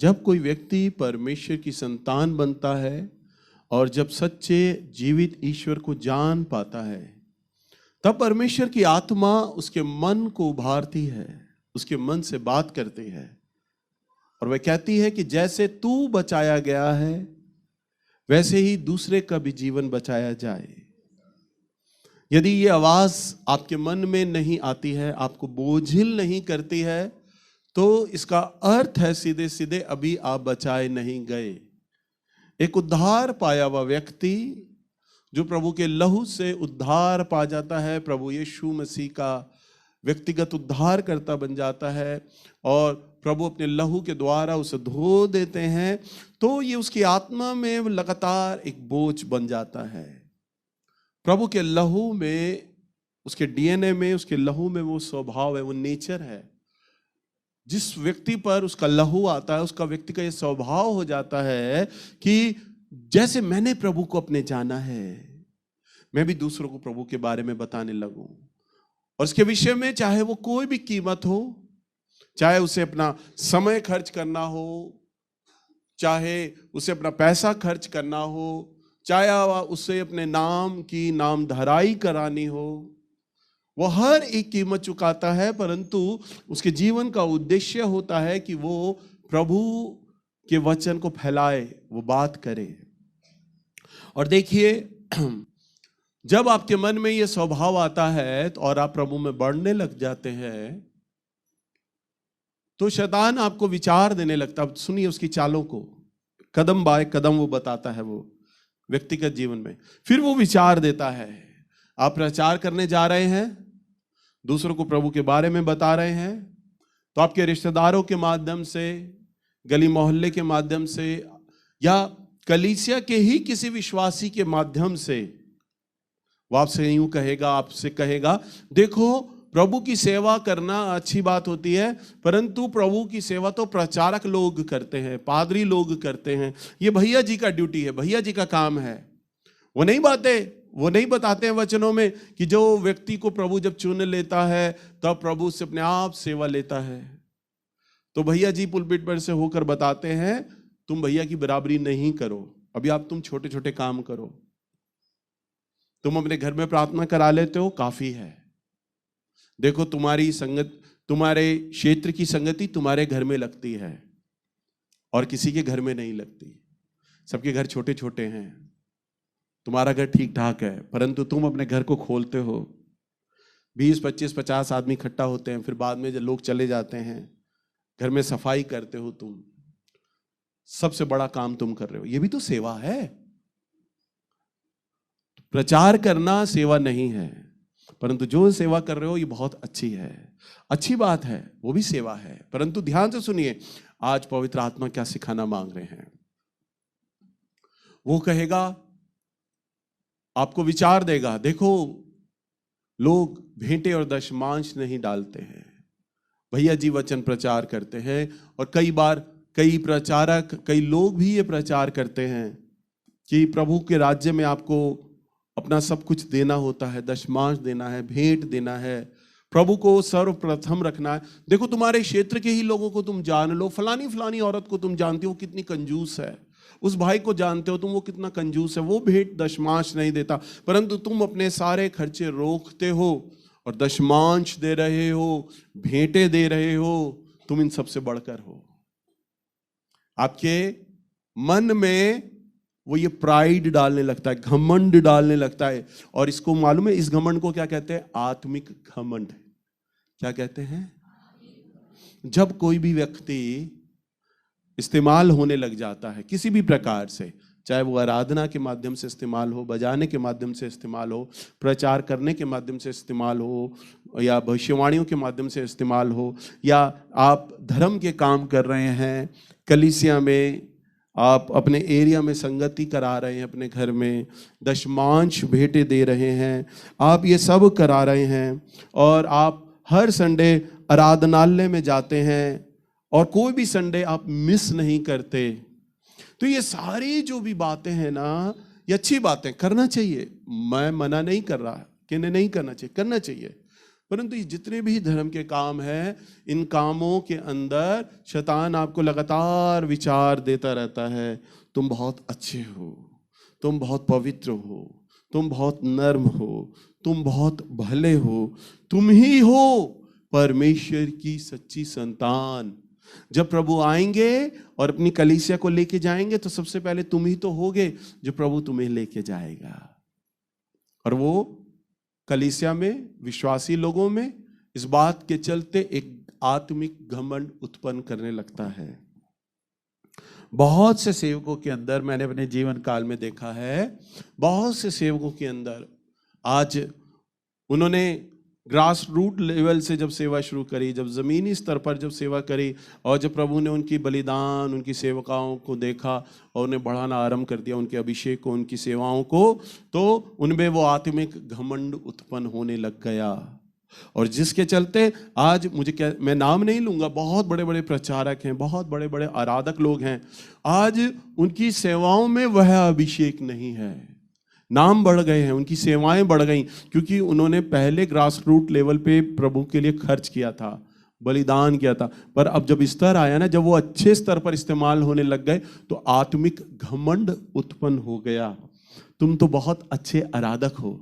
जब कोई व्यक्ति परमेश्वर की संतान बनता है और जब सच्चे जीवित ईश्वर को जान पाता है, तब परमेश्वर की आत्मा उसके मन को उभारती है, उसके मन से बात करती है और वह कहती है कि जैसे तू बचाया गया है वैसे ही दूसरे का भी जीवन बचाया जाए। यदि ये आवाज आपके मन में नहीं आती है, आपको बोझिल नहीं करती है, तो इसका अर्थ है सीधे सीधे अभी आप बचाए नहीं गए। एक उद्धार पाया हुआ व्यक्ति जो प्रभु के लहू से उद्धार पा जाता है, प्रभु यीशु मसीह का व्यक्तिगत उद्धार करता बन जाता है और प्रभु अपने लहू के द्वारा उसे धो देते हैं, तो ये उसकी आत्मा में लगातार एक बोझ बन जाता है। प्रभु के लहू में, उसके डीएनए में, उसके लहू में वो स्वभाव है, वो नेचर है। जिस व्यक्ति पर उसका लहू आता है, उसका व्यक्ति का ये स्वभाव हो जाता है कि जैसे मैंने प्रभु को अपने जाना है, मैं भी दूसरों को प्रभु के बारे में बताने लगूं और उसके विषय में चाहे वो कोई भी कीमत हो, चाहे उसे अपना समय खर्च करना हो, चाहे उसे अपना पैसा खर्च करना हो, चाहे उसे अपने नाम की नामधराई करानी हो, वो हर एक कीमत चुकाता है। परंतु उसके जीवन का उद्देश्य होता है कि वो प्रभु के वचन को फैलाए, वो बात करे। और देखिए, जब आपके मन में ये स्वभाव आता है और आप प्रभु में बढ़ने लग जाते हैं, तो शैतान आपको विचार देने लगता है। सुनिए उसकी चालों को, कदम बाय कदम वो बताता है वो व्यक्तिगत जीवन में। फिर वो विचार देता है, आप प्रचार करने जा रहे हैं, दूसरों को प्रभु के बारे में बता रहे हैं, तो आपके रिश्तेदारों के माध्यम से, गली मोहल्ले के माध्यम से या कलीसिया के ही किसी विश्वासी के माध्यम से वो आपसे यूं कहेगा, आपसे कहेगा, देखो प्रभु की सेवा करना अच्छी बात होती है, परंतु प्रभु की सेवा तो प्रचारक लोग करते हैं, पादरी लोग करते हैं, ये भैया जी का ड्यूटी है, भैया जी का काम है। वो नहीं बताते हैं वचनों में कि जो व्यक्ति को प्रभु जब चुन लेता है तब प्रभु उससे अपने आप सेवा लेता है। तो भैया जी पुलपिट पर से होकर बताते हैं, तुम भैया की बराबरी नहीं करो, अभी आप तुम छोटे छोटे काम करो, तुम अपने घर में प्रार्थना करा लेते हो, काफी है। देखो तुम्हारी संगत, तुम्हारे क्षेत्र की संगति तुम्हारे घर में लगती है और किसी के घर में नहीं लगती। सबके घर छोटे छोटे हैं, तुम्हारा घर ठीक ठाक है, परंतु तुम अपने घर को खोलते हो, 20, 25, 50 आदमी इकट्ठा होते हैं, फिर बाद में जब लोग चले जाते हैं, घर में सफाई करते हो, तुम सबसे बड़ा काम तुम कर रहे हो। ये भी तो सेवा है। प्रचार करना सेवा नहीं है, परंतु जो सेवा कर रहे हो ये बहुत अच्छी है, अच्छी बात है, वो भी सेवा है। परंतु ध्यान से सुनिए, आज पवित्र आत्मा क्या सिखाना मांग रहे हैं। वो कहेगा, आपको विचार देगा, देखो लोग भेंटे और दशमांश नहीं डालते हैं, भैया जी वचन प्रचार करते हैं, और कई बार कई प्रचारक, कई लोग भी ये प्रचार करते हैं कि प्रभु के राज्य में आपको अपना सब कुछ देना होता है, दशमांश देना है, भेंट देना है, प्रभु को सर्वप्रथम रखना है। देखो तुम्हारे क्षेत्र के ही लोगों को तुम जान लो, फलानी फलानी औरत को तुम जानते हो कितनी कंजूस है, उस भाई को जानते हो तुम वो कितना कंजूस है, वो भेंट दशमांश नहीं देता, परंतु तुम अपने सारे खर्चे रोकते हो और दशमांश दे रहे हो, भेंटे दे रहे हो, तुम इन सबसे बढ़कर हो। आपके मन में वो ये प्राइड डालने लगता है, घमंड डालने लगता है, और इसको मालूम है, इस घमंड को क्या कहते हैं? आत्मिक घमंड। क्या कहते हैं? जब कोई भी व्यक्ति इस्तेमाल होने लग जाता है किसी भी प्रकार से, चाहे वो आराधना के माध्यम से इस्तेमाल हो, बजाने के माध्यम से इस्तेमाल हो, प्रचार करने के माध्यम से इस्तेमाल हो, या भविष्यवाणियों के माध्यम से इस्तेमाल हो, या आप धर्म के काम कर रहे हैं, कलीसिया में आप अपने एरिया में संगति करा रहे हैं, अपने घर में दशमांश भेंटे दे रहे हैं, आप ये सब करा रहे हैं, और आप हर संडे आराधनालय में जाते हैं और कोई भी संडे आप मिस नहीं करते, तो ये सारी जो भी बातें हैं ना, ये अच्छी बातें करना चाहिए। मैं मना नहीं कर रहा कि नहीं करना चाहिए, करना चाहिए, परंतु ये जितने भी धर्म के काम हैं, इन कामों के अंदर शैतान आपको लगातार विचार देता रहता है, तुम बहुत अच्छे हो, तुम बहुत पवित्र हो, तुम बहुत नर्म हो, तुम बहुत भले हो, तुम ही हो परमेश्वर की सच्ची संतान। जब प्रभु आएंगे और अपनी कलीसिया को लेके जाएंगे तो सबसे पहले तुम ही तो होगे जो प्रभु तुम्हें लेके जाएगा। और वो कलीसिया में, विश्वासी लोगों में इस बात के चलते एक आत्मिक घमंड उत्पन्न करने लगता है। बहुत से सेवकों के अंदर मैंने अपने जीवन काल में देखा है, बहुत से सेवकों के अंदर आज उन्होंने ग्रास रूट लेवल से जब सेवा शुरू करी, जब ज़मीनी स्तर पर जब सेवा करी, और जब प्रभु ने उनकी बलिदान, उनकी सेवकाओं को देखा और उन्हें बढ़ाना आरंभ कर दिया, उनके अभिषेक को, उनकी सेवाओं को, तो उनमें वो आत्मिक घमंड उत्पन्न होने लग गया। और जिसके चलते आज मैं नाम नहीं लूँगा, बहुत बड़े बड़े प्रचारक हैं, बहुत बड़े बड़े आराधक लोग हैं, आज उनकी सेवाओं में वह अभिषेक नहीं है। नाम बढ़ गए हैं, उनकी सेवाएं बढ़ गई, क्योंकि उन्होंने पहले ग्रास रूट लेवल पे प्रभु के लिए खर्च किया था, बलिदान किया था। पर अब जब स्तर आया ना, जब वो अच्छे स्तर पर इस्तेमाल होने लग गए, तो आत्मिक घमंड उत्पन्न हो गया। तुम तो बहुत अच्छे आराधक हो,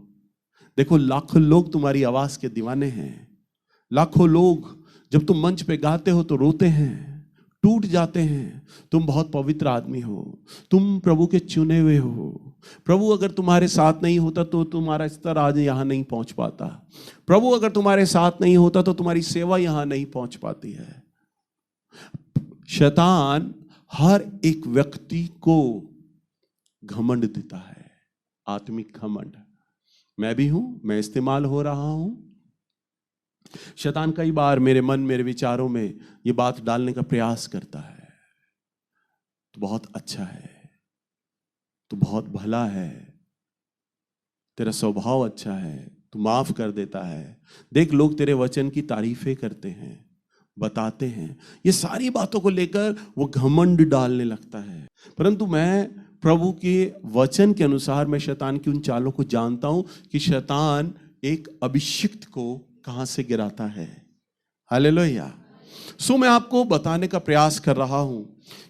देखो लाखों लोग तुम्हारी आवाज के दीवाने हैं, लाखों लोग जब तुम मंच पे गाते हो तो रोते हैं, टूट जाते हैं। तुम बहुत पवित्र आदमी हो, तुम प्रभु के चुने हुए हो। प्रभु अगर तुम्हारे साथ नहीं होता तो तुम्हारा स्तर आज यहाँ नहीं पहुंच पाता। प्रभु अगर तुम्हारे साथ नहीं होता तो तुम्हारी सेवा यहाँ नहीं पहुंच पाती है। शैतान हर एक व्यक्ति को घमंड देता है, आत्मिक घमंड। मैं भी हूं, मैं इस्तेमाल हो रहा हूं। शैतान कई बार मेरे मन, मेरे विचारों में ये बात डालने का प्रयास करता है, तो बहुत अच्छा है, तू बहुत भला है, तेरा स्वभाव अच्छा है, तू माफ कर देता है, देख लोग तेरे वचन की तारीफें करते हैं, बताते हैं। ये सारी बातों को लेकर वो घमंड डालने लगता है। परंतु मैं प्रभु के वचन के अनुसार मैं शैतान की उन चालों को जानता हूं कि शैतान एक अभिषिक्त को कहां से गिराता है। हालेलुया। सो मैं आपको बताने का प्रयास कर रहा हूं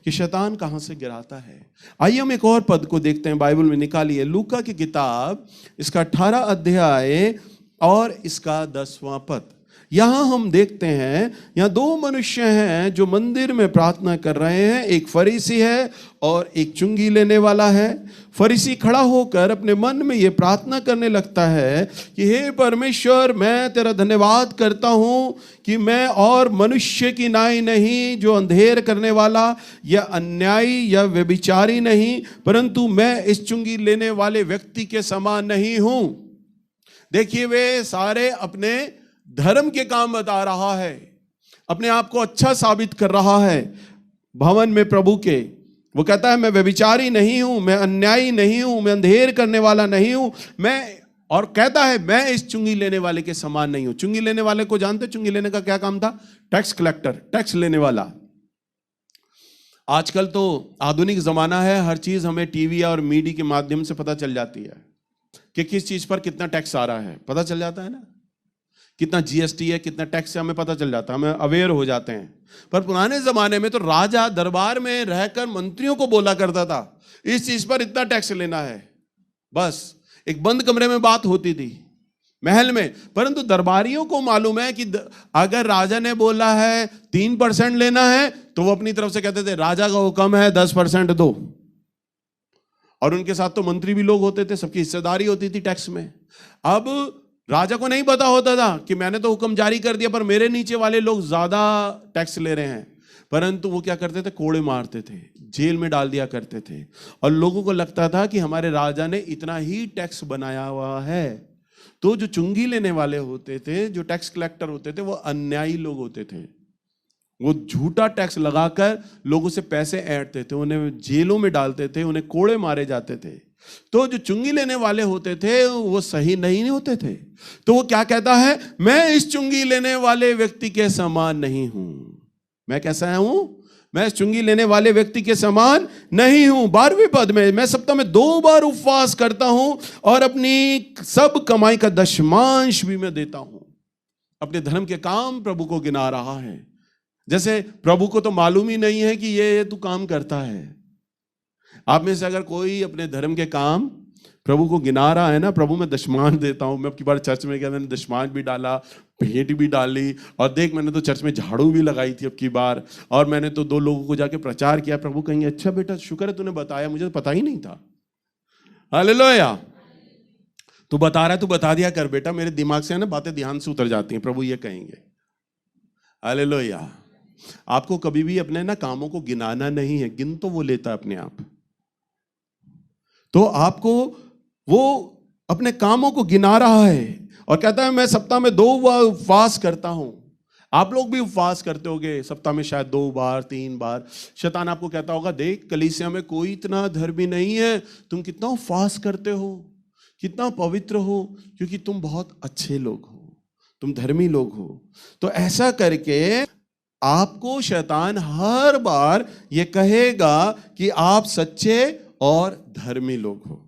कि शैतान कहां से गिराता है। आइए हम एक और पद को देखते हैं, बाइबल में निकालिए लूका की किताब, इसका 18 अध्याय और इसका 10वां पद। यहां हम देखते हैं, यहां दो मनुष्य हैं जो मंदिर में प्रार्थना कर रहे हैं। एक फरीसी है और एक चुंगी लेने वाला है। फरीसी खड़ा होकर अपने मन में यह प्रार्थना करने लगता है कि हे परमेश्वर, मैं तेरा धन्यवाद करता हूं कि मैं और मनुष्य की नाई नहीं, जो अंधेर करने वाला या अन्यायी या व्यभिचारी नहीं, परंतु मैं इस चुंगी लेने वाले व्यक्ति के समान नहीं हूं। देखिए, वे सारे अपने धर्म के काम बता रहा है, अपने आप को अच्छा साबित कर रहा है भवन में प्रभु के। वो कहता है मैं व्यभिचारी नहीं हूं, मैं अन्यायी नहीं हूं, मैं अंधेर करने वाला नहीं हूं, और कहता है मैं इस चुंगी लेने वाले के समान नहीं हूं। चुंगी लेने वाले को जानते? चुंगी लेने का क्या काम था? टैक्स कलेक्टर, टैक्स लेने वाला। आजकल तो आधुनिक जमाना है, हर चीज हमें टीवी और मीडिया के माध्यम से पता चल जाती है कि किस चीज पर कितना टैक्स आ रहा है, पता चल जाता है ना। कितना जीएसटी है, कितना टैक्स है, हमें पता चल जाता है, हमें अवेयर हो जाते हैं। पर पुराने जमाने में तो राजा दरबार में रहकर मंत्रियों को बोला करता था इस चीज पर इतना टैक्स लेना है। बस एक बंद कमरे में बात होती थी, महल में। परंतु दरबारियों को मालूम है कि अगर राजा ने बोला है 3% लेना है, तो वो अपनी तरफ से कहते थे राजा का हुक्म है 10% दो। और उनके साथ तो मंत्री भी लोग होते थे, सबकी हिस्सेदारी होती थी टैक्स में। अब राजा को नहीं पता होता था कि मैंने तो हुक्म जारी कर दिया पर मेरे नीचे वाले लोग ज्यादा टैक्स ले रहे हैं। परंतु वो क्या करते थे? कोड़े मारते थे, जेल में डाल दिया करते थे। और लोगों को लगता था कि हमारे राजा ने इतना ही टैक्स बनाया हुआ है। तो जो चुंगी लेने वाले होते थे, जो टैक्स कलेक्टर होते थे, वो अन्यायी लोग होते थे। वो झूठा टैक्स लगाकर लोगों से पैसे ऐंठते थे, उन्हें जेलों में डालते थे, उन्हें कोड़े मारे जाते थे। तो जो चुंगी लेने वाले होते थे वो सही नहीं होते थे। तो वो क्या कहता है? मैं इस चुंगी लेने वाले व्यक्ति के समान नहीं हूं। मैं कैसा हूं? मैं इस चुंगी लेने वाले व्यक्ति के समान नहीं हूं। 12वें पद में, मैं सप्ताह में 2 बार उपवास करता हूं और अपनी सब कमाई का दशमांश भी मैं देता हूं। अपने धर्म के काम प्रभु को गिना रहा है। जैसे प्रभु को तो मालूम ही नहीं है कि ये तू काम करता है। आप में से अगर कोई अपने धर्म के काम प्रभु को गिना रहा है ना, प्रभु मैं दशमांश देता हूं, मैं अब की बार चर्च में गया, मैंने दशमांश भी डाला, भेंट भी डाली, और देख मैंने तो चर्च में झाड़ू भी लगाई थी अब की बार, और मैंने तो 2 लोगों को जाके प्रचार किया। प्रभु कहेंगे अच्छा बेटा शुक्र है तूने बताया, मुझे तो पता ही नहीं था। हालेलुया। तू बता रहा है, तू बता दिया कर बेटा, मेरे दिमाग से है ना बातें ध्यान से उतर जाती हैं, प्रभु ये कहेंगे। हालेलुया। आपको कभी भी अपने ना कामों को गिनाना नहीं है, गिन तो वो लेता है अपने आप। तो आपको वो अपने कामों को गिना रहा है और कहता है मैं सप्ताह में 2 बार उपवास करता हूं। आप लोग भी उपवास करते होगे सप्ताह में, शायद 2 बार 3 बार। शैतान आपको कहता होगा देख कलीसिया में कोई इतना धर्मी नहीं है, तुम कितना उपवास करते हो, कितना पवित्र हो, क्योंकि तुम बहुत अच्छे लोग हो, तुम धर्मी लोग हो। तो ऐसा करके आपको शैतान हर बार ये कहेगा कि आप सच्चे और धर्मी लोग हो।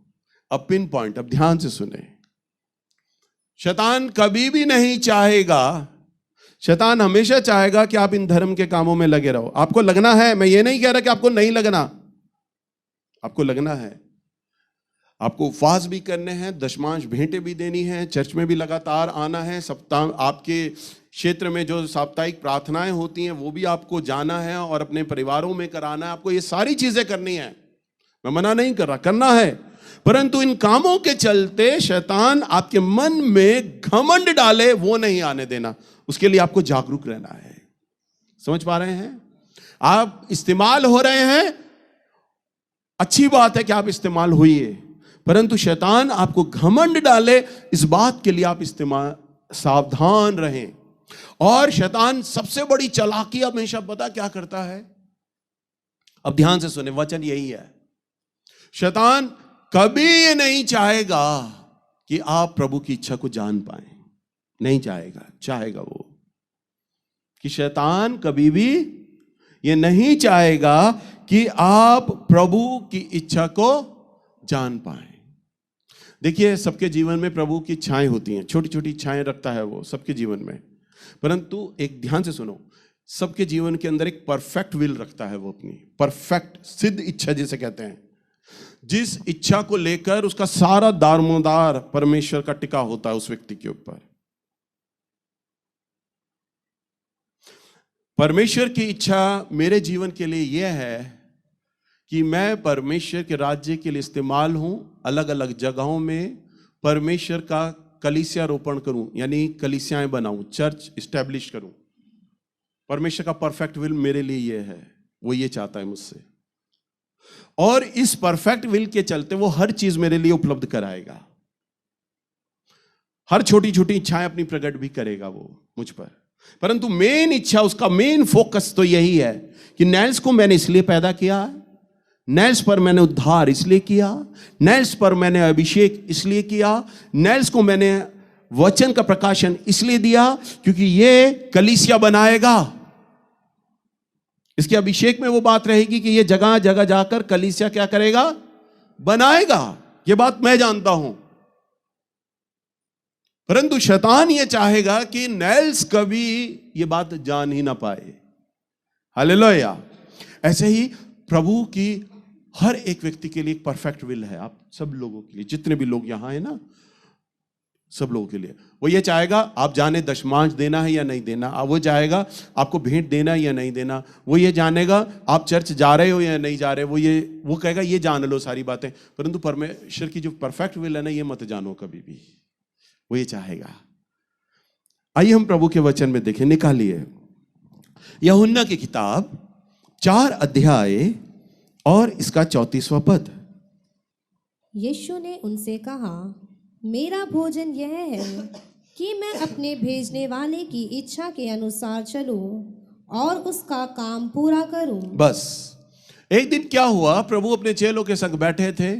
अब पिन पॉइंट, अब ध्यान से सुने। शैतान कभी भी नहीं चाहेगा, शैतान हमेशा चाहेगा कि आप इन धर्म के कामों में लगे रहो। आपको लगना है, मैं ये नहीं कह रहा कि आपको नहीं लगना, आपको लगना है। आपको उपवास भी करने हैं, दशमांश भेंटें भी देनी है, चर्च में भी लगातार आना है, सप्ताह आपके क्षेत्र में जो साप्ताहिक प्रार्थनाएं होती हैं वो भी आपको जाना है और अपने परिवारों में कराना है। आपको ये सारी चीजें करनी है, मैं मना नहीं कर रहा, करना है। परंतु इन कामों के चलते शैतान आपके मन में घमंड डाले, वो नहीं आने देना। उसके लिए आपको जागरूक रहना है। समझ पा रहे हैं? आप इस्तेमाल हो रहे हैं, अच्छी बात है कि आप इस्तेमाल होइए, परंतु शैतान आपको घमंड डाले, इस बात के लिए आप इस्तेमाल सावधान रहें। और शैतान सबसे बड़ी चालाकी हमेशा पता क्या करता है? अब ध्यान से सुने, वचन यही है। शैतान कभी ये नहीं चाहेगा कि आप प्रभु की इच्छा को जान पाएं, नहीं चाहेगा। चाहेगा वो कि शैतान कभी भी ये नहीं चाहेगा कि आप प्रभु की इच्छा को जान पाएं। देखिए सबके जीवन में प्रभु की इच्छाएं होती हैं, छोटी छोटी इच्छाएं रखता है वो सबके जीवन में, परंतु एक ध्यान से सुनो, सबके जीवन के अंदर एक परफेक्ट विल रखता है वो, अपनी परफेक्ट सिद्ध इच्छा जिसे कहते हैं, जिस इच्छा को लेकर उसका सारा दारोमदार परमेश्वर का टिका होता है उस व्यक्ति के ऊपर। परमेश्वर की इच्छा मेरे जीवन के लिए यह है कि मैं परमेश्वर के राज्य के लिए इस्तेमाल हूं, अलग अलग जगहों में परमेश्वर का कलीसिया रोपण करूं, यानी कलीसियाएं बनाऊं, चर्च इस्टेब्लिश करूं। परमेश्वर का परफेक्ट विल मेरे लिए यह है, वो ये चाहता है मुझसे, और इस परफेक्ट विल के चलते वो हर चीज मेरे लिए उपलब्ध कराएगा। हर छोटी छोटी इच्छाएं अपनी प्रकट भी करेगा वो मुझ पर। परंतु मेन इच्छा, उसका मेन फोकस तो यही है कि नैल्स को मैंने इसलिए पैदा किया, नैल्स पर मैंने उद्धार इसलिए किया, नैल्स पर मैंने अभिषेक इसलिए किया, नैल्स को मैंने वचन का प्रकाशन इसलिए दिया क्योंकि ये कलीसिया बनाएगा। इसके अभिषेक में वो बात रहेगी कि ये जगह जगह जाकर कलीसिया क्या करेगा? बनाएगा। ये बात मैं जानता हूं। परंतु शैतान ये चाहेगा कि नैल्स कभी ये बात जान ही ना पाए। हालेलुया। ऐसे ही प्रभु की हर एक व्यक्ति के लिए एक परफेक्ट विल है, आप सब लोगों के लिए, जितने भी लोग यहां हैं ना, सब लोगों के लिए। वो ये चाहेगा आप जाने दशमांश देना है या नहीं देना, वो चाहेगा आपको भेंट देना है या नहीं देना, वो ये जानेगा आप चर्च जा रहे हो या नहीं जा रहे, वो कहेगा ये जान लो सारी बातें। परंतु परमेश्वर की जो परफेक्ट विल है ना, ये मत जानो कभी भी, वो ये चाहेगा। आइए हम प्रभु के वचन में देखें, निकालिए यूहन्ना की किताब 4 अध्याय और इसका 34वां पद। यीशु ने उनसे कहा, मेरा भोजन यह है कि मैं अपने भेजने वाले की इच्छा के अनुसार चलूं और उसका काम पूरा करूं। बस एक दिन क्या हुआ, प्रभु अपने चेलों के संग बैठे थे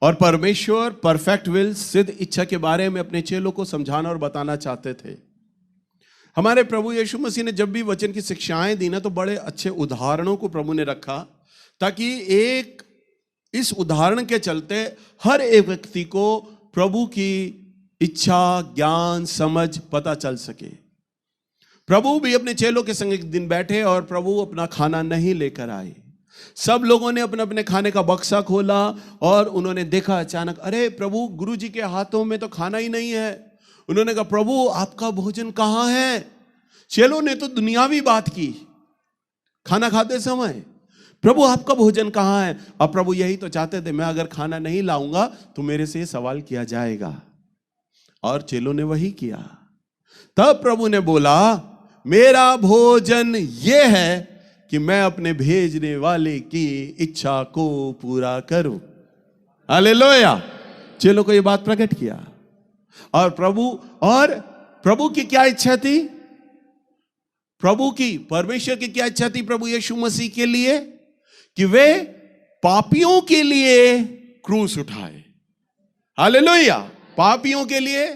और परमेश्वर परफेक्ट विल, सिद्ध इच्छा के बारे में अपने चेलों को समझाना और बताना चाहते थे। हमारे प्रभु यीशु मसीह ने जब भी वचन की शिक्षाएं दी ना, तो बड़े अच्छे उदाहरणों को प्रभु ने रखा, ताकि इस उदाहरण के चलते हर एक व्यक्ति को प्रभु की इच्छा, ज्ञान, समझ पता चल सके। प्रभु भी अपने चेलों के संग एक दिन बैठे और प्रभु अपना खाना नहीं लेकर आए। सब लोगों ने अपने अपने खाने का बक्सा खोला और उन्होंने देखा अचानक, अरे प्रभु, गुरु जी के हाथों में तो खाना ही नहीं है। उन्होंने कहा, प्रभु आपका भोजन कहाँ है? चेलों ने तो दुनियावी बात की खाना खाते समय, प्रभु आपका भोजन कहाँ है? अब प्रभु यही तो चाहते थे, मैं अगर खाना नहीं लाऊंगा तो मेरे से सवाल किया जाएगा। और चेलों ने वही किया। तब प्रभु ने बोला, मेरा भोजन ये है कि मैं अपने भेजने वाले की इच्छा को पूरा करूं। हालेलुया। चेलों को ये बात प्रकट किया। और प्रभु की क्या इच्छा थी? प्रभु की, परमेश्वर की क्या इच्छा थी प्रभु यीशु मसीह के लिए? कि वे पापियों के लिए क्रूस उठाए। हालेलुया। पापियों के लिए।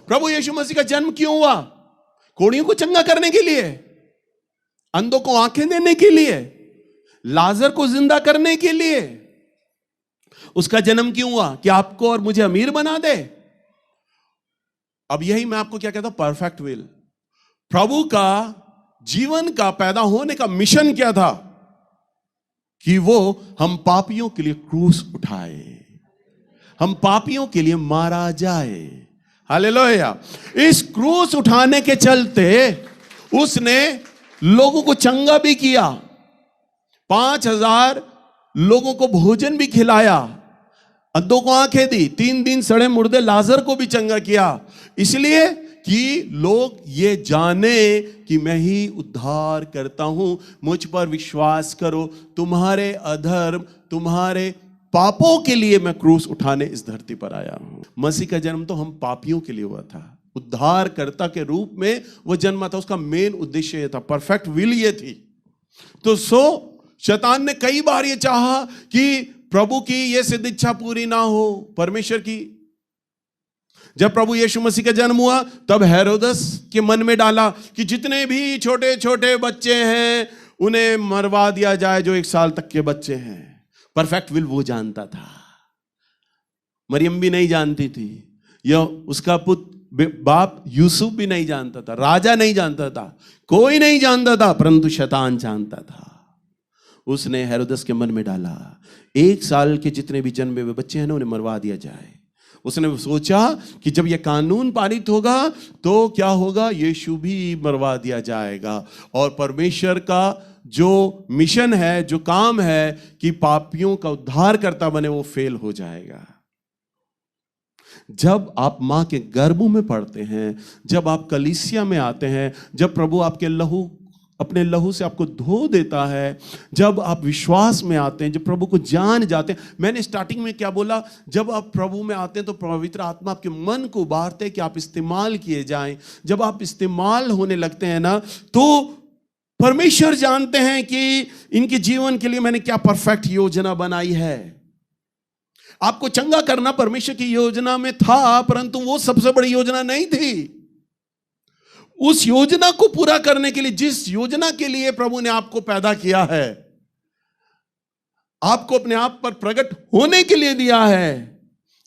प्रभु यीशु मसीह का जन्म क्यों हुआ? कोढ़ियों को चंगा करने के लिए, अंधों को आंखें देने के लिए, लाजर को जिंदा करने के लिए। उसका जन्म क्यों हुआ? कि आपको और मुझे अमीर बना दे। अब यही मैं आपको क्या कहता हूं, परफेक्ट विल। प्रभु का जीवन का पैदा होने का मिशन क्या था? कि वो हम पापियों के लिए क्रूस उठाए, हम पापियों के लिए मारा जाए। हालेलुया। इस क्रूस उठाने के चलते उसने लोगों को चंगा भी किया, 5,000 लोगों को भोजन भी खिलाया, अंधों को आंखें दी, 3 दिन सड़े मुर्दे लाजर को भी चंगा किया, इसलिए कि लोग ये जाने कि मैं ही उद्धार करता हूं। मुझ पर विश्वास करो, तुम्हारे अधर्म, तुम्हारे पापों के लिए मैं क्रूस उठाने इस धरती पर आया हूं। मसीह का जन्म तो हम पापियों के लिए हुआ था, उद्धारकर्ता के रूप में वो जन्मा था। उसका मेन उद्देश्य ये था, परफेक्ट विल ये थी। तो शैतान ने कई बार ये चाहा कि प्रभु की ये सिद्ध इच्छा पूरी ना हो, परमेश्वर की। जब प्रभु यीशु मसीह का जन्म हुआ तब हेरोदस के मन में डाला कि जितने भी छोटे छोटे बच्चे हैं उन्हें मरवा दिया जाए, जो 1 साल तक के बच्चे हैं। परफेक्ट विल वो जानता था, मरियम भी नहीं जानती थी, या उसका पुत्र बाप यूसुफ भी नहीं जानता था, राजा नहीं जानता था, कोई नहीं जानता था, परंतु शैतान जानता था। उसने हेरोदस के मन में डाला 1 साल के जितने भी जन्मे हुए बच्चे हैं ना उन्हें मरवा दिया जाए। उसने सोचा कि जब यह कानून पारित होगा तो क्या होगा, यीशु भी मरवा दिया जाएगा और परमेश्वर का जो मिशन है, जो काम है कि पापियों का उद्धार करता बने, वो फेल हो जाएगा। जब आप मां के गर्भ में पड़ते हैं, जब आप कलीसिया में आते हैं, जब प्रभु आपके अपने लहू से आपको धो देता है, जब आप विश्वास में आते हैं, जब प्रभु को जान जाते हैं। मैंने स्टार्टिंग में क्या बोला, जब आप प्रभु में आते हैं तो पवित्र आत्मा आपके मन को उबारते हैं कि आप इस्तेमाल किए जाएं। जब आप इस्तेमाल होने लगते हैं ना, तो परमेश्वर जानते हैं कि इनके जीवन के लिए मैंने क्या परफेक्ट योजना बनाई है। आपको चंगा करना परमेश्वर की योजना में था, परंतु वो सबसे बड़ी योजना नहीं थी। उस योजना को पूरा करने के लिए, जिस योजना के लिए प्रभु ने आपको पैदा किया है, आपको अपने आप पर प्रकट होने के लिए दिया है।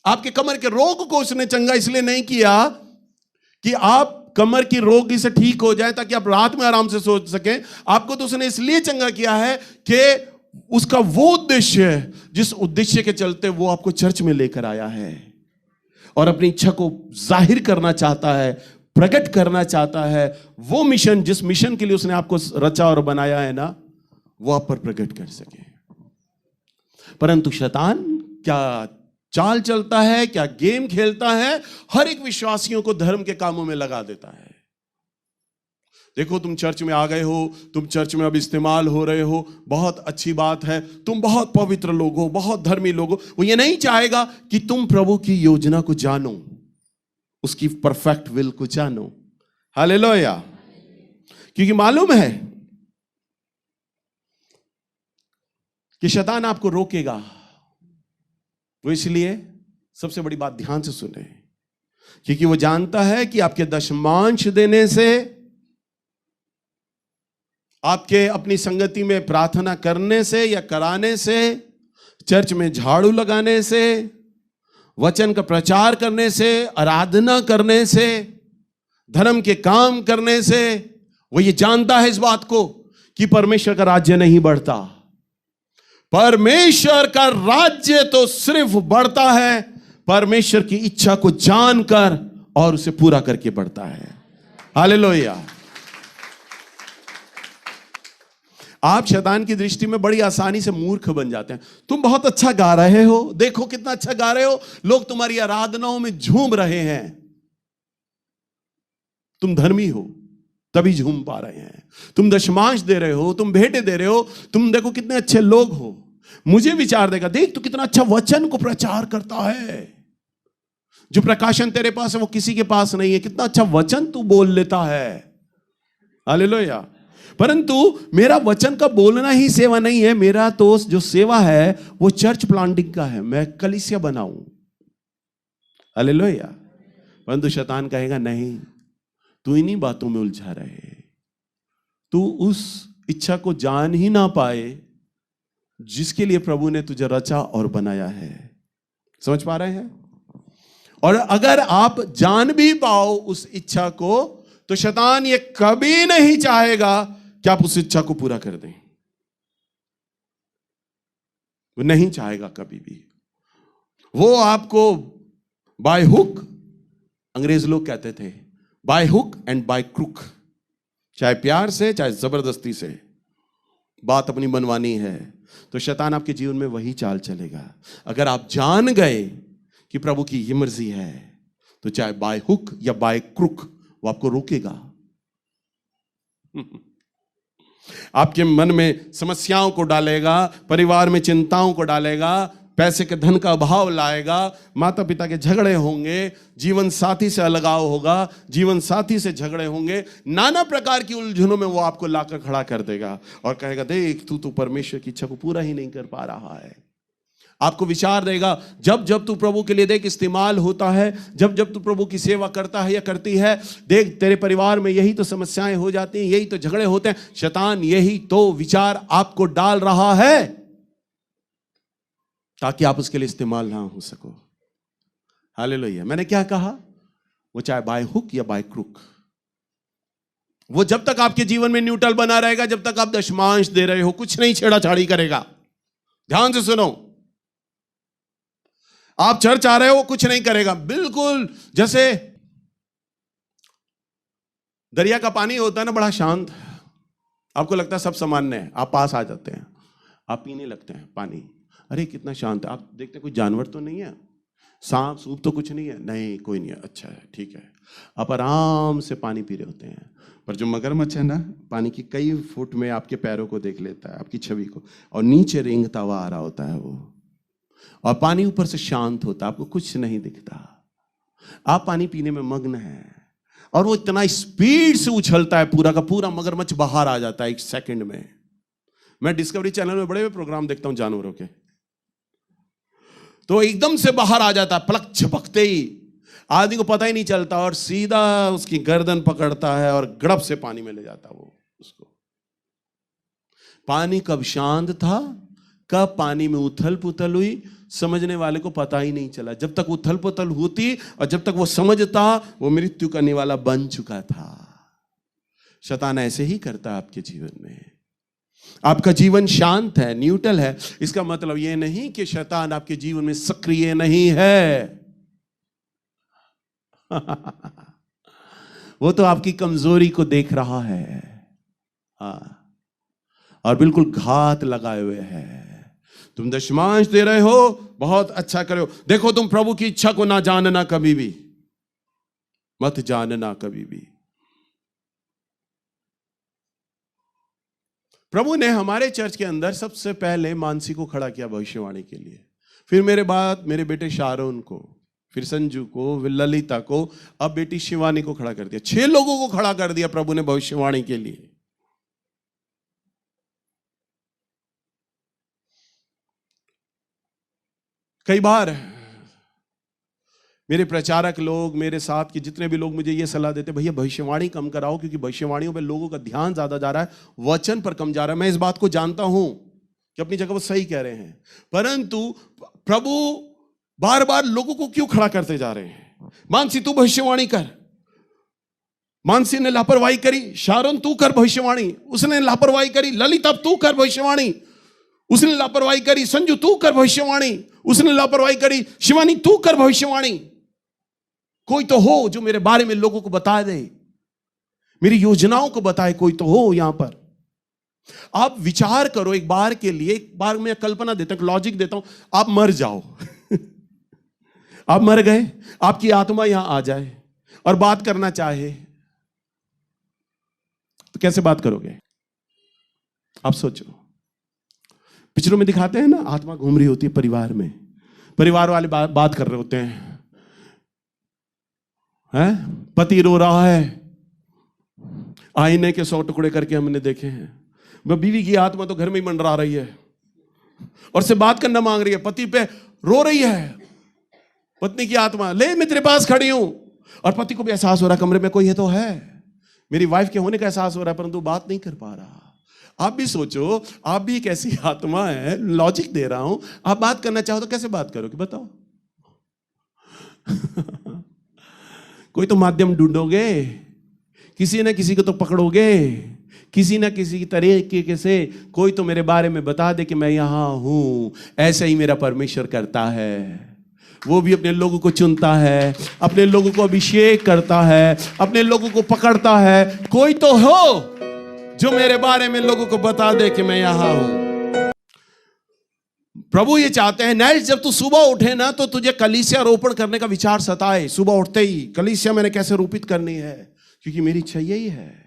आपके कमर के रोग को उसने चंगा इसलिए नहीं किया कि आप कमर की रोग से ठीक हो जाए ताकि आप रात में आराम से सो सकें। आपको तो उसने इसलिए चंगा किया है कि उसका वो उद्देश्य है, जिस उद्देश्य के चलते वो आपको चर्च में लेकर आया है और अपनी इच्छा को जाहिर करना चाहता है, प्रकट करना चाहता है। वो मिशन, जिस मिशन के लिए उसने आपको रचा और बनाया है ना, वो आप पर प्रकट कर सके। परंतु शैतान क्या चाल चलता है, क्या गेम खेलता है, हर एक विश्वासियों को धर्म के कामों में लगा देता है। देखो, तुम चर्च में आ गए हो, तुम चर्च में अब इस्तेमाल हो रहे हो, बहुत अच्छी बात है, तुम बहुत पवित्र लोग हो, बहुत धर्मी लोग हो। वो ये नहीं चाहेगा कि तुम प्रभु की योजना को जानो, उसकी परफेक्ट विल को जानो। हालेलुया। क्योंकि मालूम है कि शैतान आपको रोकेगा। वो इसलिए, सबसे बड़ी बात ध्यान से सुने, क्योंकि वो जानता है कि आपके दशमांश देने से, आपके अपनी संगति में प्रार्थना करने से या कराने से, चर्च में झाड़ू लगाने से, वचन का प्रचार करने से, आराधना करने से, धर्म के काम करने से वो ये जानता है इस बात को कि परमेश्वर का राज्य नहीं बढ़ता। परमेश्वर का राज्य तो सिर्फ बढ़ता है परमेश्वर की इच्छा को जानकर और उसे पूरा करके बढ़ता है। हालेलुया। आप शैतान की दृष्टि में बड़ी आसानी से मूर्ख बन जाते हैं। तुम बहुत अच्छा गा रहे हो, देखो कितना अच्छा गा रहे हो, लोग तुम्हारी आराधनाओं में झूम रहे हैं, तुम धर्मी हो तभी झूम पा रहे हैं। तुम दशमांश दे रहे हो, तुम भेंटे दे रहे हो, तुम देखो कितने अच्छे लोग हो। मुझे विचार देगा, देख तू कितना अच्छा वचन को प्रचार करता है, जो प्रकाशन तेरे पास है वो किसी के पास नहीं है, कितना अच्छा वचन तू बोल लेता है। हालेलुया। परंतु मेरा वचन का बोलना ही सेवा नहीं है, मेरा तो जो सेवा है वो चर्च प्लांटिंग का है, मैं कलीसिया बनाऊं। हालेलुया। परंतु शैतान कहेगा नहीं, तू इन्हीं बातों में उलझा रहे, तू उस इच्छा को जान ही ना पाए जिसके लिए प्रभु ने तुझे रचा और बनाया है। समझ पा रहे हैं? और अगर आप जान भी पाओ उस इच्छा को तो शैतान ये कभी नहीं चाहेगा कि आप उस इच्छा को पूरा कर दें। वो नहीं चाहेगा कभी भी। वो आपको बाय हुक, अंग्रेज लोग कहते थे, by hook and by crook, चाहे प्यार से चाहे जबरदस्ती से बात अपनी मनवानी है तो शैतान आपके जीवन में वही चाल चलेगा। अगर आप जान गए कि प्रभु की ये मर्जी है तो चाहे बाय हुक या बाय क्रुक वो आपको रोकेगा। आपके मन में समस्याओं को डालेगा, परिवार में चिंताओं को डालेगा, पैसे के धन का अभाव लाएगा, माता पिता के झगड़े होंगे, जीवन साथी से अलगाव होगा, जीवन साथी से झगड़े होंगे, नाना प्रकार की उलझनों में वो आपको लाकर खड़ा कर देगा और कहेगा देख तू तो परमेश्वर की इच्छा को पूरा ही नहीं कर पा रहा है। आपको विचार देगा, जब जब तू प्रभु के लिए देख इस्तेमाल होता है, जब जब तू प्रभु की सेवा करता है या करती है, देख तेरे परिवार में यही तो समस्याएं हो जाती हैं, यही तो झगड़े होते हैं। शैतान यही तो विचार आपको डाल रहा है ताकि आप उसके लिए इस्तेमाल ना हो सको। हालेलुया। मैंने क्या कहा? वो चाहे बाय हुक या बाय क्रुक, वो जब तक आपके जीवन में न्यूट्रल बना रहेगा, जब तक आप दशमांश दे रहे हो, कुछ नहीं छेड़ाछाड़ी करेगा। ध्यान से सुनो, आप चर्च आ रहे हो, कुछ नहीं करेगा। बिल्कुल जैसे दरिया का पानी होता है ना, बड़ा शांत, आपको लगता है सब सामान्य है, आप पास आ जाते हैं, आप पीने लगते हैं पानी, अरे कितना शांत है। आप देखते हैं कोई जानवर तो नहीं है, सांप सूप तो कुछ नहीं है, नहीं कोई नहीं है, अच्छा है, ठीक है। आप आराम से पानी पी रहे होते हैं। पर जो मगरमच्छ है ना, पानी की कई फुट में आपके पैरों को देख लेता है, आपकी छवि को, और नीचे रेंगता हुआ आ रहा होता है वो, और पानी ऊपर से शांत होता, आपको कुछ नहीं दिखता, आप पानी पीने में मग्न हैं, और वो इतना स्पीड से उछलता है, पूरा का पूरा मगरमच्छ बाहर आ जाता है 1 सेकंड में। मैं डिस्कवरी चैनल में बड़े हुए प्रोग्राम देखता हूं जानवरों के, तो एकदम से बाहर आ जाता है, पलक झपकते ही आदमी को पता ही नहीं चलता, और सीधा उसकी गर्दन पकड़ता है और गड़प से पानी में ले जाता वो उसको। पानी कब शांत था, कब पानी में उथल पुथल हुई, समझने वाले को पता ही नहीं चला। जब तक उथल पुथल होती और जब तक वो समझता, वो मृत्यु करने वाला बन चुका था। शैतान ऐसे ही करता है आपके जीवन में। आपका जीवन शांत है, न्यूट्रल है, इसका मतलब यह नहीं कि शैतान आपके जीवन में सक्रिय नहीं है। वो तो आपकी कमजोरी को देख रहा है, हाँ, और बिल्कुल घात लगाए हुए है। तुम दशमांश दे रहे हो, बहुत अच्छा कर रहे हो। देखो तुम प्रभु की इच्छा को ना जानना, कभी भी मत जानना, कभी भी। प्रभु ने हमारे चर्च के अंदर सबसे पहले मानसी को खड़ा किया भविष्यवाणी के लिए, फिर मेरे बाद मेरे बेटे शारोन को, फिर संजू को, फिर ललिता को, अब बेटी शिवानी को खड़ा कर दिया। 6 लोगों को खड़ा कर दिया प्रभु ने भविष्यवाणी के लिए। कई बार मेरे प्रचारक लोग, मेरे साथ के जितने भी लोग मुझे ये सलाह देते, भैया भविष्यवाणी कम कराओ, क्योंकि भविष्यवाणियों पे लोगों का ध्यान ज्यादा जा रहा है, वचन पर कम जा रहा है। मैं इस बात को जानता हूं कि अपनी जगह वो सही कह रहे हैं, परंतु प्रभु बार बार लोगों को क्यों खड़ा करते जा रहे हैं? मानसी तू भविष्यवाणी कर। मानसी ने लापरवाही करी, शारोन तू कर भविष्यवाणी, उसने लापरवाही करी। ललिता तू कर भविष्यवाणी, उसने लापरवाही करी। संजू तू कर भविष्यवाणी, उसने लापरवाही करी। शिवानी तू कर भविष्यवाणी। कोई तो हो जो मेरे बारे में लोगों को बता दे, मेरी योजनाओं को बताए। कोई तो हो यहां पर। आप विचार करो एक बार के लिए, एक बार मैं कल्पना देता हूं, लॉजिक देता हूं, आप मर जाओ आप मर गए, आपकी आत्मा यहां आ जाए और बात करना चाहे तो कैसे बात करोगे? आप सोचो। पिक्चरों में दिखाते हैं ना, आत्मा घूम रही होती है परिवार में, परिवार वाले बात कर रहे होते हैं, पति रो रहा है, आईने के 100 टुकड़े करके हमने देखे हैं। बीवी की आत्मा तो घर में ही मंडरा रही है और से बात करना मांग रही है, पति पे रो रही है। पत्नी की आत्मा, ले मैं तेरे पास खड़ी हूं, और पति को भी एहसास हो रहा कमरे में कोई है तो है, मेरी वाइफ के होने का एहसास हो रहा है, परंतु बात नहीं कर पा रहा। आप भी सोचो, आप भी एक ऐसी आत्मा है, लॉजिक दे रहा हूं, आप बात करना चाहो तो कैसे बात करोगे बताओ? कोई तो माध्यम ढूंढोगे, किसी न किसी को तो पकड़ोगे, किसी न किसी तरीके से कोई तो मेरे बारे में बता दे कि मैं यहां हूं। ऐसे ही मेरा परमेश्वर करता है। वो भी अपने लोगों को चुनता है, अपने लोगों को अभिषेक करता है, अपने लोगों को पकड़ता है। कोई तो हो जो मेरे बारे में लोगों को बता दे कि मैं यहां हूं। प्रभु ये चाहते हैं, नेल्स, जब तू सुबह उठे ना तो तुझे कलीसिया रोपण करने का विचार सताए। सुबह उठते ही कलीसिया मैंने कैसे रोपित करनी है, क्योंकि मेरी इच्छा यही है।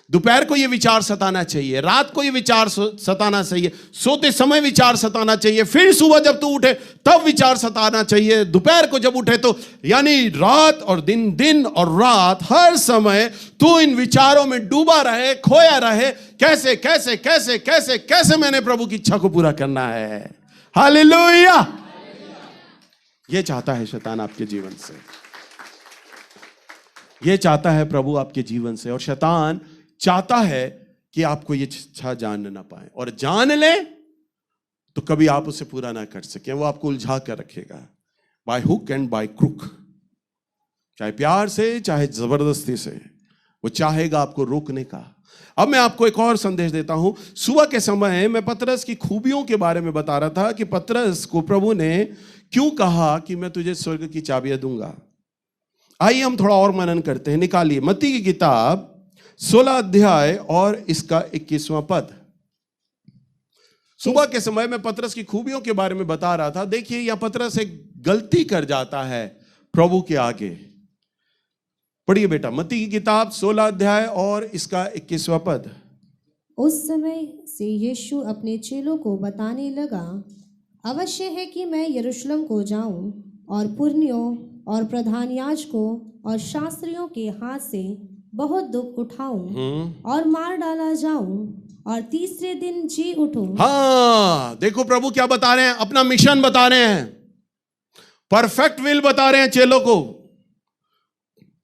दोपहर को ये विचार सताना चाहिए, रात को ये विचार सताना चाहिए, सोते समय विचार सताना चाहिए, फिर सुबह जब तू उठे तब विचार सताना चाहिए, दोपहर को जब उठे तो, यानी रात और दिन, दिन और रात, हर समय तू इन विचारों में डूबा रहे, खोया रहे। कैसे कैसे कैसे कैसे कैसे मैंने प्रभु की इच्छा को पूरा करना है। हालेलुया। ये चाहता है शैतान आपके जीवन से, ये चाहता है प्रभु आपके जीवन से। और शैतान चाहता है कि आपको ये इच्छा जान ना पाए, और जान ले तो कभी आप उसे पूरा ना कर सके। वो आपको उलझा कर रखेगा, by hook and by crook, चाहे प्यार से चाहे जबरदस्ती से, वो चाहेगा आपको रोकने का। अब मैं आपको एक और संदेश देता हूं। सुबह के समय मैं पतरस की खूबियों के बारे में बता रहा था कि पतरस को प्रभु ने क्यों कहा कि मैं तुझे स्वर्ग की चाबियां दूंगा। आइए हम थोड़ा और मनन करते हैं। निकालिए मत्ती की किताब 16 अध्याय और इसका 21वां पद। सुबह के समय में पतरस की खूबियों के बारे में बता रहा था। देखिए यह पतरस एक गलती कर जाता है प्रभु के आगे। पढ़िए बेटा, मत्ती की किताब 16 अध्याय और इसका 21वां पद। उस समय से यीशु अपने चेलों को बताने लगा, अवश्य है कि मैं यरूशलेम को जाऊं और पुरनियों और प्रधान याजकों और शास्त्रियों के हाथ से बहुत दुख उठाऊं और मार डाला जाऊं और तीसरे दिन जी उठूं। हाँ, देखो प्रभु क्या बता रहे हैं, अपना मिशन बता रहे हैं, परफेक्ट विल बता रहे हैं चेलों को।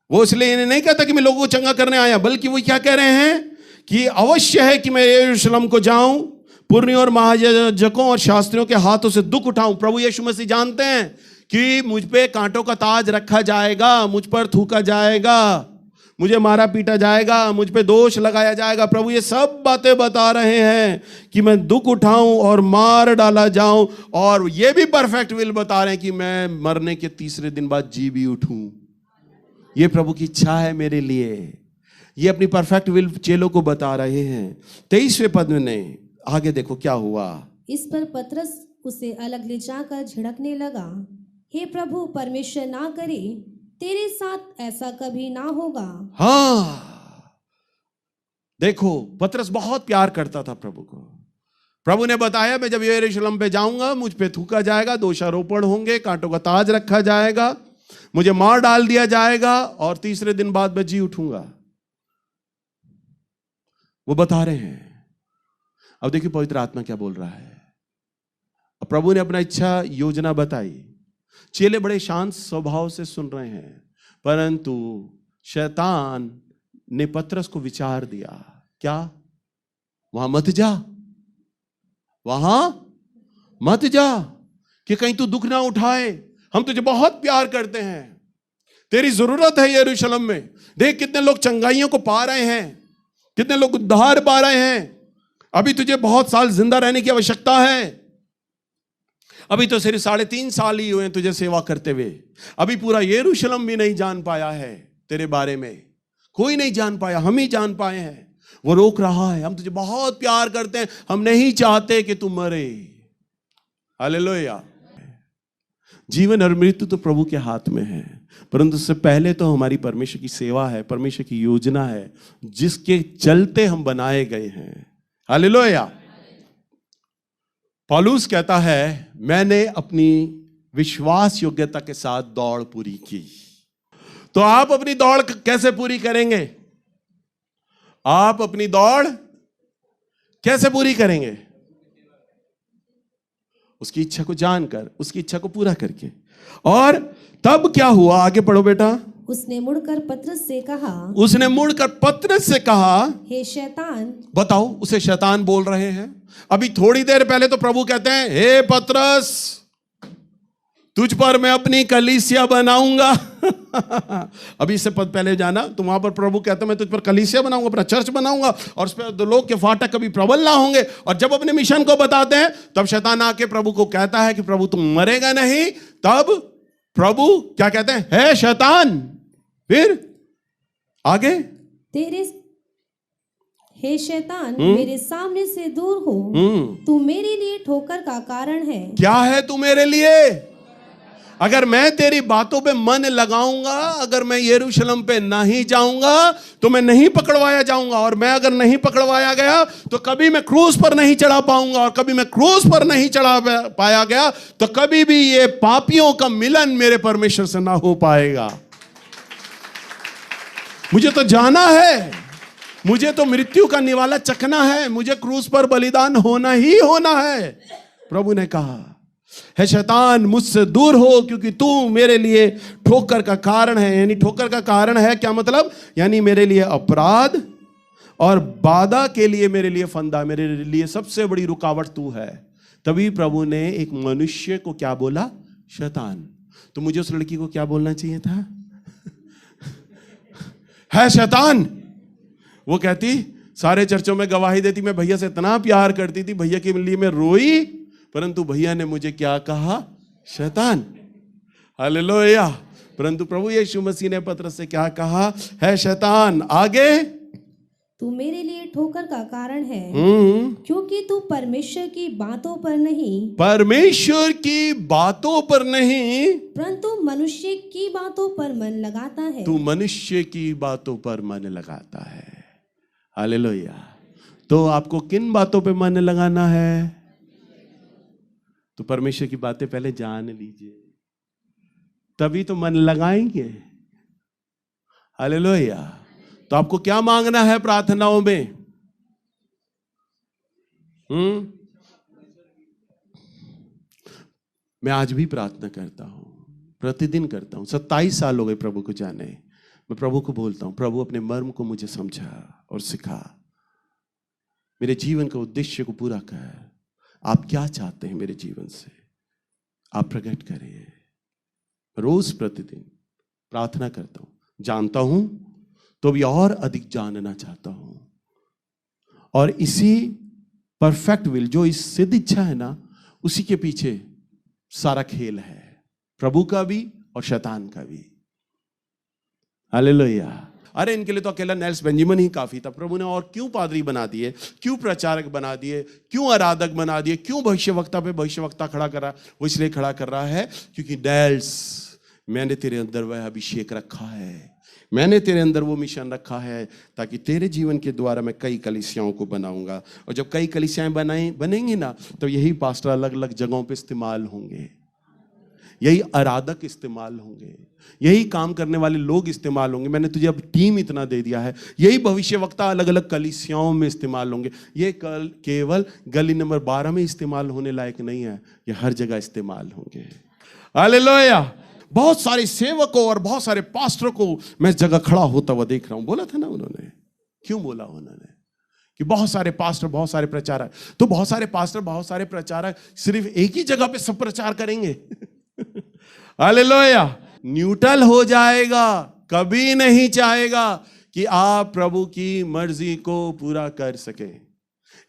वो इसलिए नहीं कहता कि मैं लोगों को चंगा करने आया, बल्कि वो क्या कह रहे हैं कि अवश्य है कि मैं यरूशलेम को जाऊं, पुरनियों और महायाजकों और शास्त्रियों के हाथों से दुख उठाऊं। प्रभु यीशु मसीह जानते हैं कि मुझ पे कांटों का ताज रखा जाएगा, मुझ पर थूका जाएगा, मुझे मारा पीटा जाएगा, मुझ पे दोष लगाया जाएगा। प्रभु ये सब बातें बता रहे हैं कि मैं दुख उठाऊं और मार डाला जाऊं, और ये भी परफेक्ट विल बता रहे हैं कि मैं मरने के तीसरे दिन बाद जी भी उठूं। ये प्रभु की इच्छा है मेरे लिए। ये अपनी परफेक्ट विल चेलों को बता रहे हैं। 23वें पद में आगे देखो क्या हुआ। इस पर पतरस उसे अलग ले जाकर झिड़कने लगा, हे प्रभु, परमेश्वर ना करे, तेरे साथ ऐसा कभी ना होगा। हाँ, देखो पतरस बहुत प्यार करता था प्रभु को। प्रभु ने बताया मैं जब यरूशलेम पे जाऊंगा, मुझ पे थूका जाएगा, दोषारोपण होंगे, कांटों का ताज रखा जाएगा, मुझे मार डाल दिया जाएगा और तीसरे दिन बाद मैं जी उठूंगा। वो बता रहे हैं। अब देखिए पवित्र आत्मा क्या बोल रहा है। अब प्रभु ने अपना इच्छा योजना बताई। चेले बड़े शांत स्वभाव से सुन रहे हैं, परंतु शैतान ने पतरस को विचार दिया, क्या वहां मत जा, वहां मत जा, कि कहीं तू दुख ना उठाए, हम तुझे बहुत प्यार करते हैं, तेरी जरूरत है यरूशलेम में। देख कितने लोग चंगाइयों को पा रहे हैं, कितने लोग उद्धार पा रहे हैं। अभी तुझे बहुत साल जिंदा रहने की आवश्यकता है। अभी तो सिर्फ 3.5 साल ही हुए तुझे सेवा करते हुए। अभी पूरा यरूशलेम भी नहीं जान पाया है तेरे बारे में, कोई नहीं जान पाया, हम ही जान पाए हैं। वो रोक रहा है। हम तुझे बहुत प्यार करते हैं, हम नहीं चाहते कि तू मरे। हालेलुया। जीवन और मृत्यु तो प्रभु के हाथ में है, परंतु उससे पहले तो हमारी परमेश्वर की सेवा है, परमेश्वर की योजना है, जिसके चलते हम बनाए गए हैं। हालेलुया। पौलुस कहता है, मैंने अपनी विश्वास योग्यता के साथ दौड़ पूरी की। तो आप अपनी दौड़ कैसे पूरी करेंगे? आप अपनी दौड़ कैसे पूरी करेंगे? उसकी इच्छा को जानकर, उसकी इच्छा को पूरा करके। और तब क्या हुआ? आगे पढ़ो बेटा। उसने मुड़कर पतरस से कहा, हे शैतान। बताओ, उसे शैतान बोल रहे हैं। अभी थोड़ी देर पहले तो प्रभु कहते हैं, हे पतरस, तुझ पर मैं अपनी कलीसिया बनाऊंगा। अभी इससे पहले जाना तो वहां पर प्रभु कहते हैं, मैं तुझ पर कलीसिया बनाऊंगा, अपना चर्च बनाऊंगा, और उस पर लोग के फाटक कभी प्रबल ना होंगे। और जब अपने मिशन को बताते हैं, तब शैतान आके प्रभु को कहता है कि प्रभु तुम मरेगा नहीं। तब प्रभु क्या कहते हैं? हे शैतान। फिर आगे, हे शैतान, मेरे सामने से दूर हो, तू मेरे लिए ठोकर का कारण है। क्या है तू मेरे लिए? अगर मैं तेरी बातों पे मन लगाऊंगा, अगर मैं यरूशलेम पे नहीं जाऊंगा तो मैं नहीं पकड़वाया जाऊंगा। और मैं अगर नहीं पकड़वाया गया तो कभी मैं क्रूस पर नहीं चढ़ा पाऊंगा। और कभी मैं क्रूस पर नहीं चढ़ा पाया गया तो कभी भी ये पापियों का मिलन मेरे परमेश्वर से ना हो पाएगा। मुझे तो जाना है, मुझे तो मृत्यु का निवाला चखना है, मुझे क्रूस पर बलिदान होना ही होना है। प्रभु ने कहा, है शैतान, मुझसे दूर हो, क्योंकि तू मेरे लिए ठोकर का कारण है। यानी ठोकर का कारण है क्या मतलब? यानी मेरे लिए अपराध और बाधा के लिए मेरे लिए फंदा, मेरे लिए सबसे बड़ी रुकावट तू है। तभी प्रभु ने एक मनुष्य को क्या बोला? शैतान। तो मुझे उस लड़की को क्या बोलना चाहिए था? है शैतान। वो कहती, सारे चर्चों में गवाही देती, मैं भैया से इतना प्यार करती थी, भैया के लिए मैं रोई, परंतु भैया ने मुझे क्या कहा? शैतान। हालेलुया। परंतु प्रभु यीशु मसीह ने पतरस से क्या कहा? है शैतान। आगे, तू मेरे लिए ठोकर का कारण है, क्योंकि तू परमेश्वर की बातों पर नहीं, परंतु मनुष्य की बातों पर मन लगाता है। तू मनुष्य की बातों पर मन लगाता है। हालेलुया। तो आपको किन बातों पे मन लगाना है? तो परमेश्वर की बातें पहले जान लीजिए, तभी तो मन लगाएंगे। हालेलुया। तो आपको क्या मांगना है प्रार्थनाओं में? मैं आज भी प्रार्थना करता हूं, प्रतिदिन करता हूं। 27 साल हो गए प्रभु को जाने। मैं प्रभु को बोलता हूं, प्रभु अपने मर्म को मुझे समझा और सिखा, मेरे जीवन के उद्देश्य को पूरा कर। आप क्या चाहते हैं मेरे जीवन से, आप प्रकट करिए। रोज प्रतिदिन प्रार्थना करता हूं, जानता हूं तो भी और अधिक जानना चाहता हूं। और इसी परफेक्ट विल, जो इस सिद्ध इच्छा है ना, उसी के पीछे सारा खेल है, प्रभु का भी और शैतान का भी। हालेलुया। अरे इनके लिए तो अकेला नेल्स बेंजामिन ही काफी था। प्रभु ने और क्यों पादरी बना दिए, क्यों प्रचारक बना दिए, क्यों आराधक बना दिए, क्यों भविष्यवक्ता पे भविष्यवक्ता खड़ा कर रहा? वो इसलिए खड़ा कर रहा है क्योंकि नेल्स, मैंने तेरे अंदर वह अभिषेक रखा है, मैंने तेरे अंदर वो मिशन रखा है, ताकि तेरे जीवन के द्वारा मैं कई कलीसियाओं को बनाऊंगा। और जब कई कलीसियाएं बनेंगी ना, तो यही पास्टर अलग अलग जगहों पे इस्तेमाल होंगे, यही आराधक इस्तेमाल होंगे, यही काम करने वाले लोग इस्तेमाल होंगे। मैंने तुझे अब टीम इतना दे दिया है, यही भविष्यवक्ता अलग अलग कलीसियाओं में इस्तेमाल होंगे। ये केवल गली नंबर 12 में इस्तेमाल होने लायक नहीं है, ये हर जगह इस्तेमाल होंगे। हालेलुया। बहुत सारे सेवकों और बहुत सारे पास्टरों को मैं इस जगह खड़ा होता हुआ देख रहा हूं। बोला था ना उन्होंने, क्यों बोला उन्होंने कि बहुत सारे पास्टर, बहुत सारे प्रचारक। तो बहुत सारे पास्टर, बहुत सारे प्रचारक सिर्फ एक ही जगह पे सब प्रचार करेंगे? हालेलुया। न्यूट्रल हो जाएगा, कभी नहीं चाहेगा कि आप प्रभु की मर्जी को पूरा कर सके।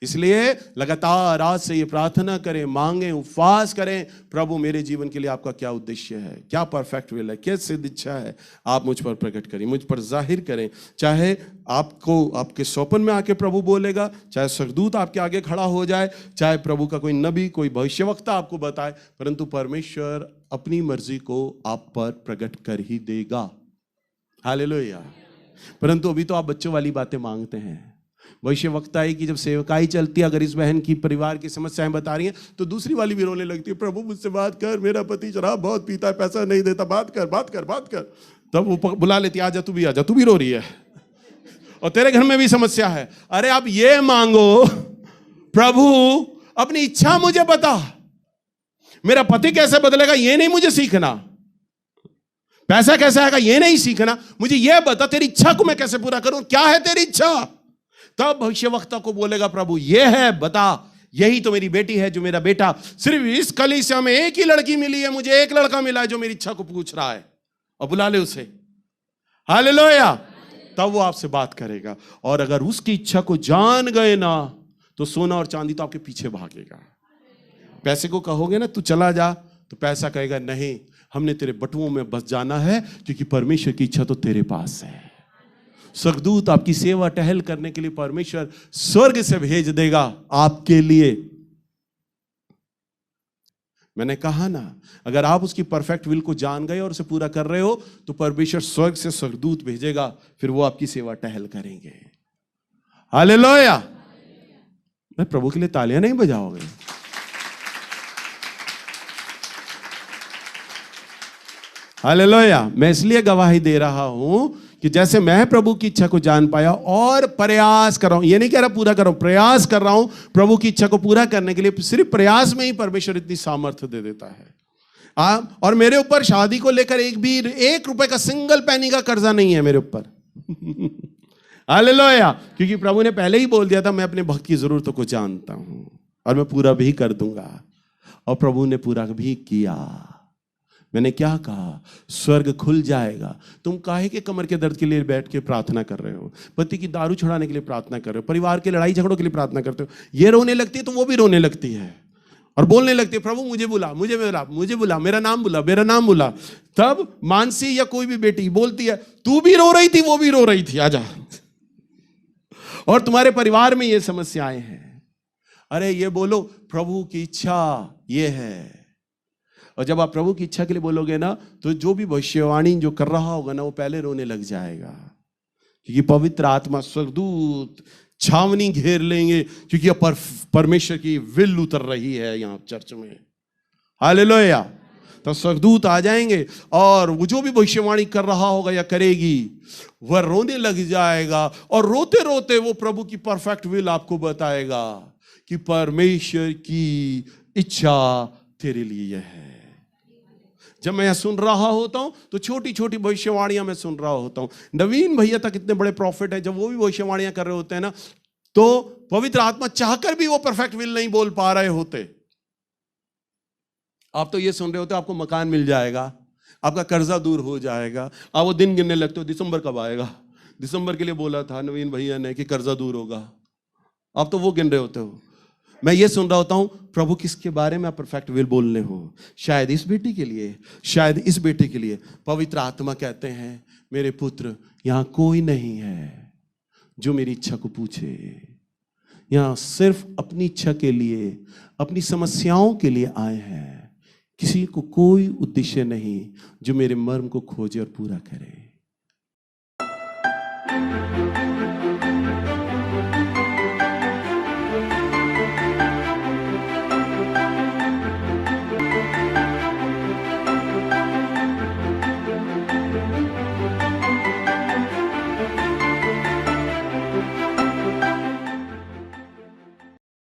इसलिए लगातार आज से ये प्रार्थना करें, मांगें, उपवास करें, प्रभु मेरे जीवन के लिए आपका क्या उद्देश्य है, क्या परफेक्ट विल है, क्या सिद्ध इच्छा है, आप मुझ पर प्रकट करें, मुझ पर जाहिर करें। चाहे आपको आपके स्वप्न में आके प्रभु बोलेगा, चाहे स्वर्गदूत आपके आगे खड़ा हो जाए, चाहे प्रभु का कोई नबी, कोई भविष्यवक्ता आपको बताए, परंतु परमेश्वर अपनी मर्जी को आप पर प्रकट कर ही देगा। हालेलुया। परंतु अभी तो आप बच्चों वाली बातें मांगते हैं। भविष्यवक्ताई की जब सेवकाई चलती है, अगर इस बहन की परिवार की समस्याएं बता रही हैं तो दूसरी वाली भी रोने लगती है, प्रभु मुझसे बात कर, मेरा पति शराब बहुत पीता है, पैसा नहीं देता, बात कर बात कर बात कर। तब वो बुला लेती, आजा तू भी आजा, तू भी रो रही है और तेरे घर में भी समस्या है। अरे आप ये मांगो, प्रभु अपनी इच्छा मुझे बता, मेरा पति कैसे बदलेगा ये नहीं मुझे सीखना, पैसा कैसे आएगा ये नहीं सीखना, मुझे ये बता तेरी इच्छा को मैं कैसे पूरा करूं, क्या है तेरी इच्छा। तब भविष्यवक्ता को बोलेगा, प्रभु ये है बता, यही तो मेरी बेटी है, जो मेरा बेटा, सिर्फ इस कलीसिया में एक ही लड़की मिली है, मुझे एक लड़का मिला है जो मेरी इच्छा को पूछ रहा है, और बुला ले उसे। हालेलुया। तब वो आपसे बात करेगा, और अगर उसकी इच्छा को जान गए ना तो सोना और चांदी तो आपके पीछे भागेगा। पैसे को कहोगे ना तू चला जा, तो पैसा कहेगा नहीं, हमने तेरे बटुओं में बस जाना है, क्योंकि परमेश्वर की इच्छा तो तेरे पास है। स्वर्गदूत आपकी सेवा टहल करने के लिए परमेश्वर स्वर्ग से भेज देगा आपके लिए। मैंने कहा ना, अगर आप उसकी परफेक्ट विल को जान गए और उसे पूरा कर रहे हो तो परमेश्वर स्वर्ग से स्वर्गदूत भेजेगा, फिर वो आपकी सेवा टहल करेंगे। हालेलुया। मैं प्रभु के लिए तालियां नहीं बजाओगे? हालेलुया। मैं इसलिए गवाही दे रहा हूं कि जैसे मैं प्रभु की इच्छा को जान पाया और प्रयास कर रहा हूं, ये नहीं कह रहा पूरा कर रहा हूं, प्रयास कर रहा हूं प्रभु की इच्छा को पूरा करने के लिए। सिर्फ प्रयास में ही परमेश्वर इतनी सामर्थ्य दे देता है। और मेरे ऊपर शादी को लेकर एक रुपए का सिंगल पैनी का कर्जा नहीं है मेरे ऊपर। हालेलुया। क्योंकि प्रभु ने पहले ही बोल दिया था, मैं अपने भक्त की जरूरतों को जानता हूं और मैं पूरा भी कर दूंगा, और प्रभु ने पूरा भी किया। मैंने क्या कहा? स्वर्ग खुल जाएगा। तुम काहे के कमर के दर्द के लिए बैठ के प्रार्थना कर रहे हो, पति की दारू छुड़ाने के लिए प्रार्थना कर रहे हो, परिवार के लड़ाई झगड़ों के लिए प्रार्थना करते हो, ये रोने लगती है तो वो भी रोने लगती है और बोलने लगती है, प्रभु मुझे बुला, मुझे बुला, मुझे बुला, मेरा नाम बुला, मेरा नाम बुला। तब मानसी या कोई भी बेटी बोलती है, तू भी रो रही थी, वो भी रो रही थी, आजा। और तुम्हारे परिवार में ये समस्याएं हैं। अरे ये बोलो, प्रभु की इच्छा ये है। और जब आप प्रभु की इच्छा के लिए बोलोगे ना, तो जो भी भविष्यवाणी जो कर रहा होगा ना, वो पहले रोने लग जाएगा, क्योंकि पवित्र आत्मा, स्वर्गदूत छावनी घेर लेंगे, क्योंकि परमेश्वर की विल उतर रही है यहाँ चर्च में। हालेलुया। तो स्वर्गदूत आ जाएंगे और वो जो भी भविष्यवाणी कर रहा होगा या करेगी, वह रोने लग जाएगा, और रोते रोते वो प्रभु की परफेक्ट विल आपको बताएगा कि परमेश्वर की इच्छा तेरे लिए यह है। जब मैं सुन रहा होता हूं तो छोटी छोटी भविष्यवाणियां मैं सुन रहा होता हूं। नवीन भैया तक कितने बड़े प्रॉफिट है, जब वो भी भविष्यवाणियां कर रहे होते हैं ना, तो पवित्र आत्मा चाहकर भी वो परफेक्ट विल नहीं बोल पा रहे होते। आप तो ये सुन रहे होते, आपको मकान मिल जाएगा, आपका कर्जा दूर हो जाएगा, आप वो दिन गिनने लगते हो, दिसंबर कब आएगा, दिसंबर के लिए बोला था नवीन भैया ने कि कर्जा दूर होगा, आप तो वो गिन रहे होते हो। मैं ये सुन रहा होता हूं, प्रभु किसके बारे में आप परफेक्ट विल बोलने हो? शायद इस बेटी के लिए, शायद इस बेटे के लिए। पवित्र आत्मा कहते हैं, मेरे पुत्र, यहां कोई नहीं है जो मेरी इच्छा को पूछे। यहां सिर्फ अपनी इच्छा के लिए, अपनी समस्याओं के लिए आए हैं। किसी को कोई उद्देश्य नहीं जो मेरे मर्म को खोजे और पूरा करे।